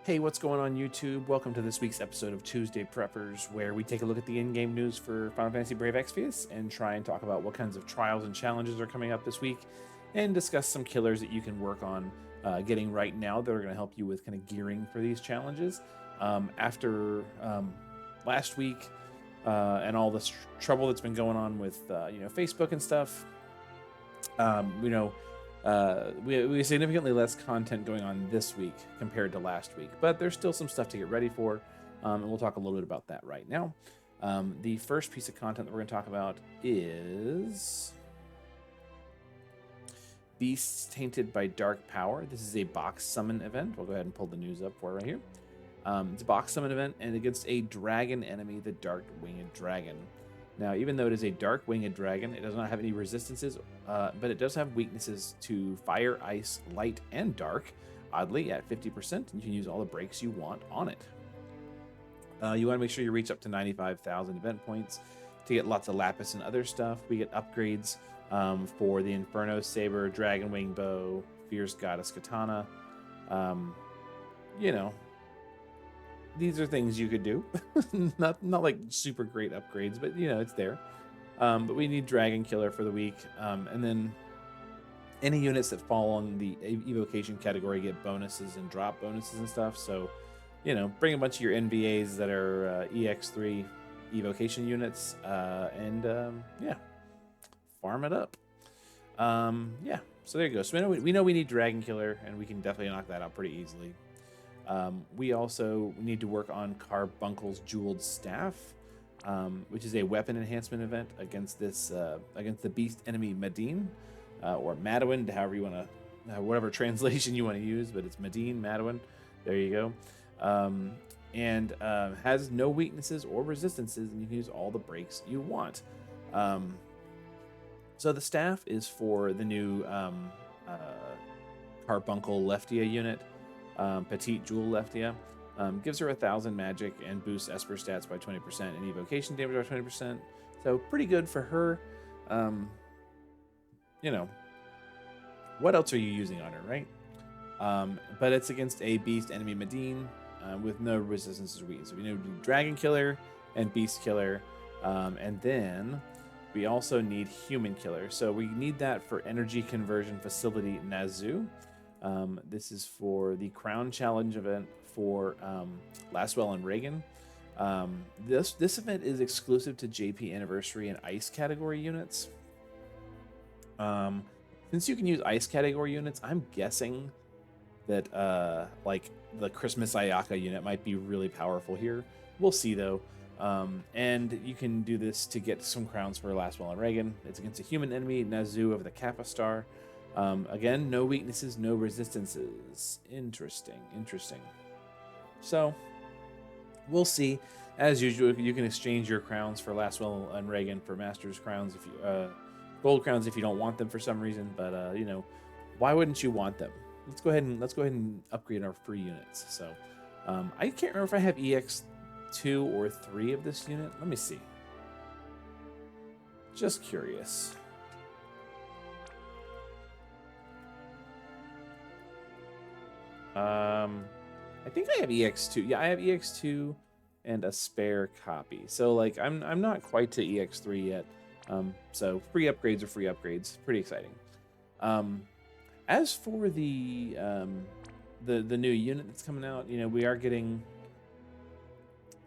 Hey, what's going on YouTube? Welcome to this week's episode of Tuesday Preppers, where we take a look at the in-game news for Final Fantasy Brave Exvius and try and talk about what kinds of trials and challenges are coming up this week, and discuss some killers that you can work on getting right now that are going to help you with kind of gearing for these challenges. After last week and all this trouble that's been going on with Facebook and stuff, we significantly less content going on this week compared to last week, but there's still some stuff to get ready for, and we'll talk a little bit about that right now. The first piece of content that we're going to talk about is Beasts Tainted by Dark Power. This is a box summon event. We'll go ahead and pull the news up for it right here. It's a box summon event, and against a dragon enemy, the Dark Winged Dragon. Now, even though it is a dark winged dragon, it does not have any resistances, but it does have weaknesses to fire, ice, light, and dark, oddly, at 50%, and you can use all the breaks you want on it. You want to make sure you reach up to 95,000 event points to get lots of Lapis and other stuff. We get upgrades for the Inferno Saber, Dragon Wing Bow, Fierce Goddess Katana. These are things you could do. not like super great upgrades, but it's there. But we need Dragon Killer for the week, and then any units that fall on the evocation category get bonuses and drop bonuses and stuff. So bring a bunch of your NVAs that are EX3 evocation units, and farm it up. So there you go. So we know we need Dragon Killer, and we can definitely knock that out pretty easily. We also need to work on Carbuncle's Jeweled Staff, which is a weapon enhancement event against the beast enemy Madine, or Madwin, however you want to, whatever translation you want to use, but it's Madine, Madwin. There you go. And has no weaknesses or resistances, and you can use all the breaks you want. So the staff is for the new Carbuncle Leftia unit. Petite Jewel Leftia, gives her 1,000 magic and boosts Esper stats by 20% and evocation damage by 20%. So pretty good for her. What else are you using on her, right? But it's against a beast enemy Madine with no resistances or weakness. So we need Dragon Killer and Beast Killer, and then we also need Human Killer. So we need that for Energy Conversion Facility Nazu. This is for the Crown Challenge event for Laswell and Reagan. This event is exclusive to JP Anniversary and Ice category units. Since you can use Ice category units, I'm guessing that like the Christmas Ayaka unit might be really powerful here. We'll see though. And you can do this to get some crowns for Laswell and Reagan. It's against a human enemy, Nazu of the Kappa Star. Again, no weaknesses, no resistances. Interesting. So, we'll see. As usual, you can exchange your crowns for Laswell and Reagan for Master's crowns, if you gold crowns if you don't want them for some reason. But why wouldn't you want them? Let's go ahead and upgrade our free units. So, I can't remember if I have EX2 or 3 of this unit. Let me see. Just curious. I think I have EX2. Yeah, I have EX2 and a spare copy. So like I'm not quite to EX3 yet. So free upgrades are free upgrades. Pretty exciting. As for the new unit that's coming out, we are getting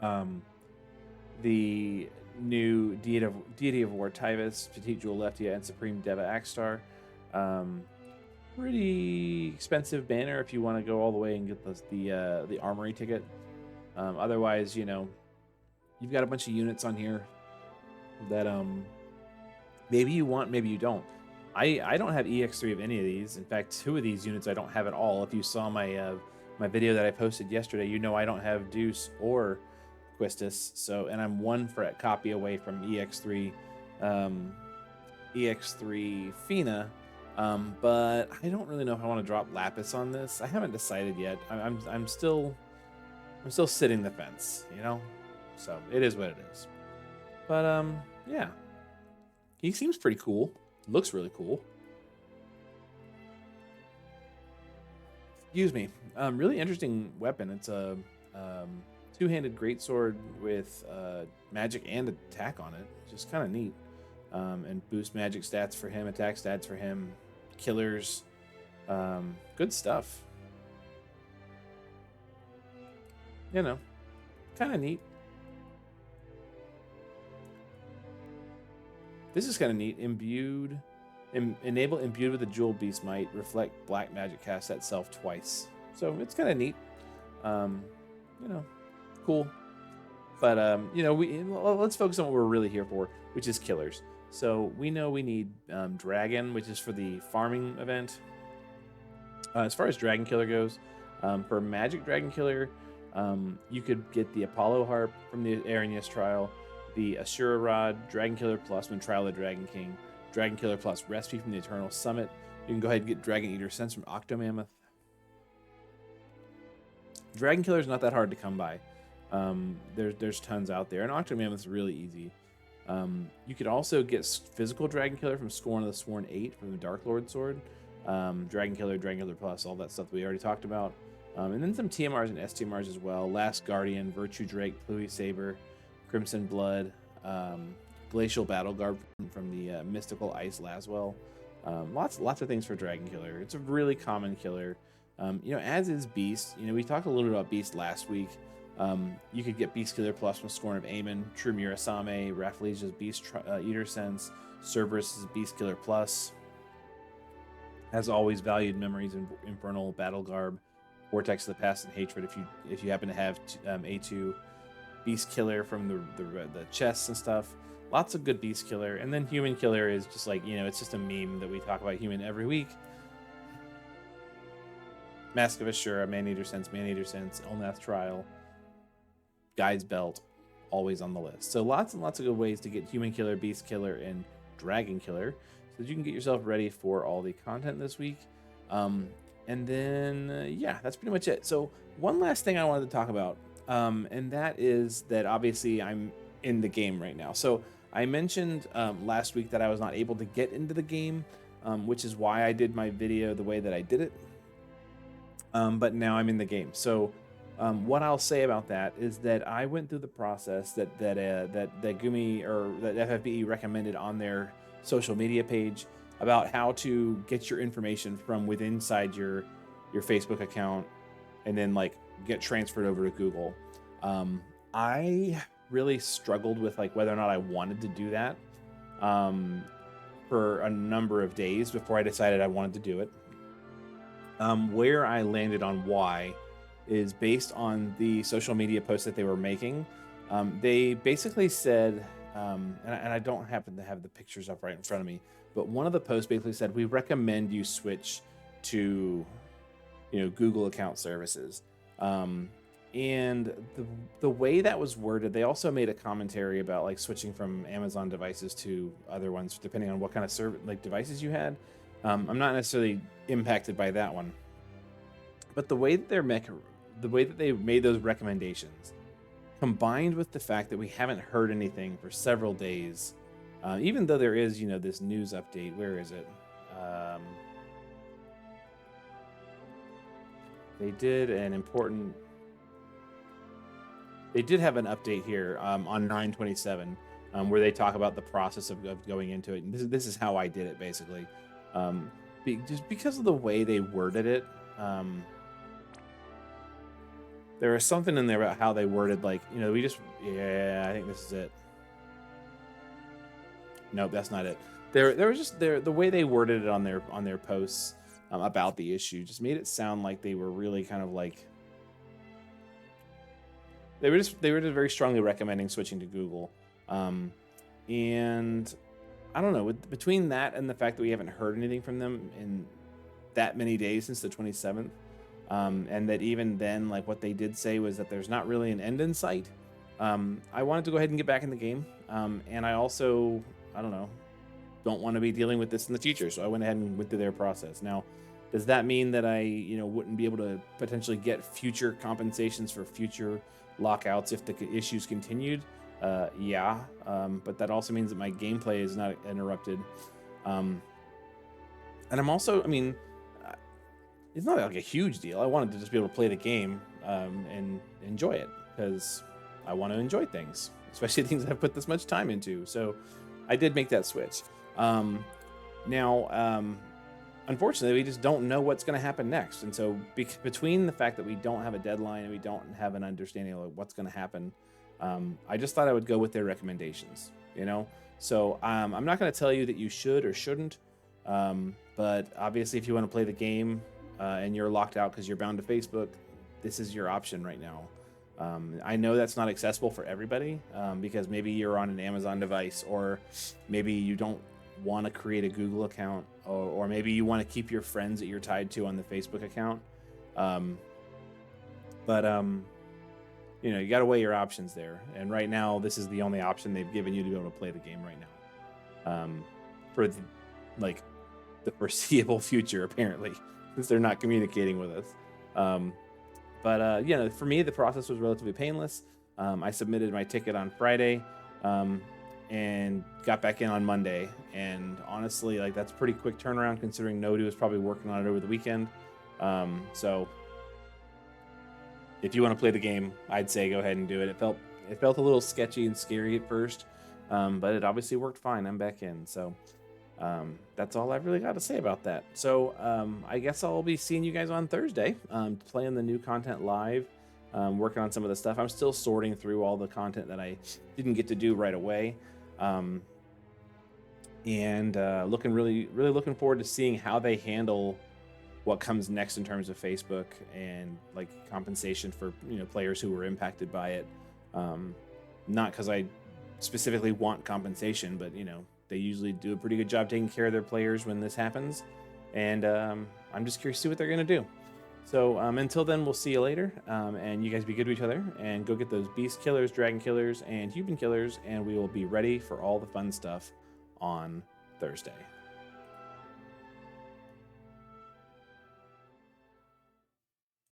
the new Deity of War Tyvis, Petite Jewel Leftia, and Supreme Deva Axstar. Pretty expensive banner if you want to go all the way and get the armory ticket. Otherwise, you've got a bunch of units on here that maybe you want, maybe you don't. I don't have EX3 of any of these. In fact, 2 of these units I don't have at all. If you saw my my video that I posted yesterday, I don't have Deuce or Quistis. So, and I'm 1 copy away from EX3 Fina. But I don't really know if I want to drop Lapis on this. I haven't decided yet. I'm still sitting the fence, So it is what it is. But yeah, he seems pretty cool. Looks really cool. Excuse me. Really interesting weapon. It's a two-handed greatsword with magic and attack on it. Just kind of neat. And boost magic stats for him, attack stats for him, killers. Good stuff. You know, kind of neat. This is kind of neat. Enable imbued with a jewel beast might reflect black magic cast itself twice. So it's kind of neat. You know, cool. But you know, let's focus on what we're really here for, which is killers. So we know we need dragon, which is for the farming event. As far as dragon killer goes, for magic dragon killer, you could get the Apollo harp from the Arrhenius trial, the Asura rod, dragon killer plus when trial of the Dragon King, dragon killer plus recipe from the Eternal Summit. You can go ahead and get dragon eater sense from Octomammoth. Dragon killer is not that hard to come by. There's tons out there, and Octomammoth is really easy. You could also get physical dragon killer from Scorn of the Sworn 8 from the Dark Lord sword. Dragon killer plus, all that stuff that we already talked about. And then some TMRs and STMRs as well. Last Guardian, Virtue Drake, Pluie Saber, Crimson Blood, Glacial Battle Garb from the Mystical Ice Laswell. Lots of things for Dragon Killer. It's a really common killer. You know, as is Beast. You know, we talked a little bit about Beast last week. You could get Beast Killer Plus from Scorn of Aemon, True Murasame, Rafflesia's Beast Eater Sense, Cerberus' Beast Killer Plus. As always, Valued Memories and Infernal Battle Garb, Vortex of the Past and Hatred if you happen to have A2, Beast Killer from the chests and stuff. Lots of good Beast Killer. And then Human Killer is just like, you know, it's just a meme that we talk about human every week. Mask of Ashura, Maneater Sense, Elnath Trial, Guide's Belt, always on the list. So lots and lots of good ways to get Human Killer, Beast Killer, and Dragon Killer so that you can get yourself ready for all the content this week. And then, yeah, that's pretty much it. So one last thing I wanted to talk about, and that is that obviously I'm in the game right now. So I mentioned last week that I was not able to get into the game, which is why I did my video the way that I did it. But now I'm in the game. So what I'll say about that is that I went through the process that Gumi or that FFBE recommended on their social media page about how to get your information from within inside your Facebook account and then like get transferred over to Google. I really struggled with like whether or not I wanted to do that for a number of days before I decided I wanted to do it. Where I landed on why is based on the social media posts that they were making. They basically said, and I don't happen to have the pictures up right in front of me, but one of the posts basically said, we recommend you switch to, Google account services. And the way that was worded, they also made a commentary about like switching from Amazon devices to other ones, depending on what kind of devices you had. I'm not necessarily impacted by that one, but the way that they made those recommendations, combined with the fact that we haven't heard anything for several days, even though there is, this news update. Where is it? They did have an update here on 9/27, where they talk about the process of going into it. And this is how I did it, basically. Just because of the way they worded it, there was something in there about how they worded, like, I think this is it. Nope, that's not it. There was just the way they worded it on their posts about the issue just made it sound like they were really kind of like they were just very strongly recommending switching to Google. And I don't know, between that and the fact that we haven't heard anything from them in that many days since the 27th, and that even then, like, what they did say was that there's not really an end in sight, I wanted to go ahead and get back in the game. And I also, don't want to be dealing with this in the future, so I went ahead and went through their process. Now, does that mean that I, wouldn't be able to potentially get future compensations for future lockouts if the issues continued? Yeah, but that also means that my gameplay is not interrupted. And I'm also, it's not like a huge deal. I wanted to just be able to play the game and enjoy it because I want to enjoy things, especially things I've put this much time into. So I did make that switch. Now, unfortunately, we just don't know what's going to happen next. And so between the fact that we don't have a deadline and we don't have an understanding of what's going to happen, I just thought I would go with their recommendations, you know? So I'm not going to tell you that you should or shouldn't. But obviously, if you want to play the game and you're locked out because you're bound to Facebook, this is your option right now. I know that's not accessible for everybody because maybe you're on an Amazon device, or maybe you don't want to create a Google account, or maybe you want to keep your friends that you're tied to on the Facebook account. But you know, you got to weigh your options there. And right now, this is the only option they've given you to be able to play the game right now, for the foreseeable future, apparently, since they're not communicating with us. But you know, for me, the process was relatively painless. I submitted my ticket on Friday, and got back in on Monday. And honestly, like, that's a pretty quick turnaround considering Nodoo was probably working on it over the weekend. So if you want to play the game, I'd say go ahead and do it. It felt a little sketchy and scary at first, but it obviously worked fine. I'm back in, so that's all I've really got to say about that. So I guess I'll be seeing you guys on Thursday, playing the new content live, working on some of the stuff. I'm still sorting through all the content that I didn't get to do right away, and really looking forward to seeing how they handle what comes next in terms of Facebook and like compensation for, you know, players who were impacted by it. Not because I specifically want compensation, but, you know, they usually do a pretty good job taking care of their players when this happens. And I'm just curious to see what they're going to do. So until then, we'll see you later. And you guys be good to each other and go get those beast killers, dragon killers, and human killers. And we will be ready for all the fun stuff on Thursday.